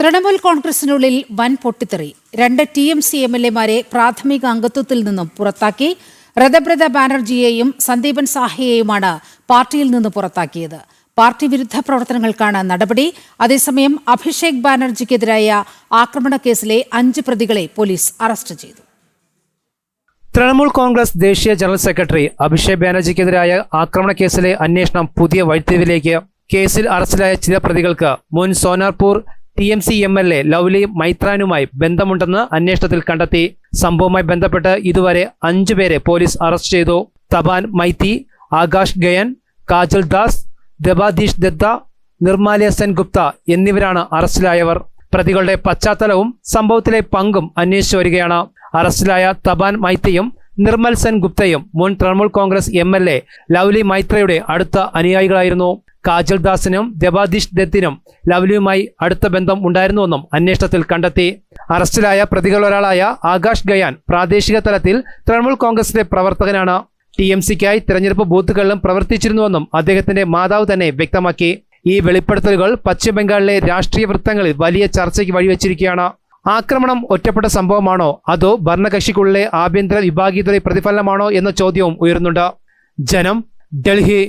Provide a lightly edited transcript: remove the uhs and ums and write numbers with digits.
തൃണമൂൽ കോൺഗ്രസിനുള്ളിൽ വൻ പൊട്ടിത്തെറി. 2 TMC MLA-മാരെ പ്രാഥമിക അംഗത്വത്തിൽ നിന്നും പുറത്താക്കി. രതബ്രത ബാനർജിയെയും സന്ദീപൻ സാഹയെയുമാണ് പാർട്ടിയിൽ നിന്ന് പുറത്താക്കിയത്. പാർട്ടി വിരുദ്ധ പ്രവർത്തനങ്ങൾക്കാണ് നടപടി. അതേസമയം അഭിഷേക് ബാനർജിക്കെതിരായ ആക്രമണ കേസിലെ 5 പ്രതികളെ പോലീസ് അറസ്റ്റ് ചെയ്തു. തൃണമൂൽ കോൺഗ്രസ് ദേശീയ ജനറൽ സെക്രട്ടറി അഭിഷേക് ബാനർജിക്കെതിരായ ആക്രമണ കേസിലെ അന്വേഷണം പുതിയ വഴിത്തിരിവിലേക്ക്. കേസിൽ അറസ്റ്റിലായ ചില പ്രതികൾക്ക് മുൻ സോനാർപൂർ TMC MLA ലവ്ലി മൈത്രാനുമായി ബന്ധമുണ്ടെന്ന് അന്വേഷണത്തിൽ കണ്ടെത്തി. സംഭവവുമായി ബന്ധപ്പെട്ട് ഇതുവരെ 5 പേരെ പോലീസ് അറസ്റ്റ് ചെയ്തു. തപാൻ മൈത്തി, ആകാശ് ഗയൻ, കാജൽ ദാസ്, ദബാദീഷ് ദത്ത, നിർമാല്യ സെൻ ഗുപ്ത എന്നിവരാണ് അറസ്റ്റിലായവർ. പ്രതികളുടെ പശ്ചാത്തലവും സംഭവത്തിലെ പങ്കും അന്വേഷിച്ചു വരികയാണ്. അറസ്റ്റിലായ തപാൻ മൈത്തിയും നിർമ്മൽ സെൻ ഗുപ്തയും മുൻ തൃണമൂൽ കോൺഗ്രസ് MLA ലവ്ലി മൈത്രയുടെ അടുത്ത അനുയായികളായിരുന്നു. കാജൽ ദാസിനും ദബാദീഷ് ദത്തിനും ലവ്ലിയുമായി അടുത്ത ബന്ധം ഉണ്ടായിരുന്നുവെന്നും അന്വേഷണത്തിൽ കണ്ടെത്തി. അറസ്റ്റിലായ പ്രതികളൊരാളായ ആകാശ് ഗയാൻ പ്രാദേശിക തലത്തിൽ തൃണമൂൽ കോൺഗ്രസിലെ പ്രവർത്തകനാണ്. TMCക്കായി തെരഞ്ഞെടുപ്പ് ബൂത്തുകളിലും പ്രവർത്തിച്ചിരുന്നുവെന്നും അദ്ദേഹത്തിന്റെ മാതാവ് തന്നെ വ്യക്തമാക്കി. ഈ വെളിപ്പെടുത്തലുകൾ പശ്ചിമബംഗാളിലെ രാഷ്ട്രീയ വൃത്തങ്ങളിൽ വലിയ ചർച്ചയ്ക്ക് വഴിവെച്ചിരിക്കുകയാണ്. ആക്രമണം ഒറ്റപ്പെട്ട സംഭവമാണോ അതോ ഭരണകക്ഷിക്കുള്ളിലെ ആഭ്യന്തര വിഭാഗീയതയുടെ പ്രതിഫലനമാണോ എന്ന ചോദ്യവും ഉയരുന്നുണ്ട്. ജനം, ഡൽഹി.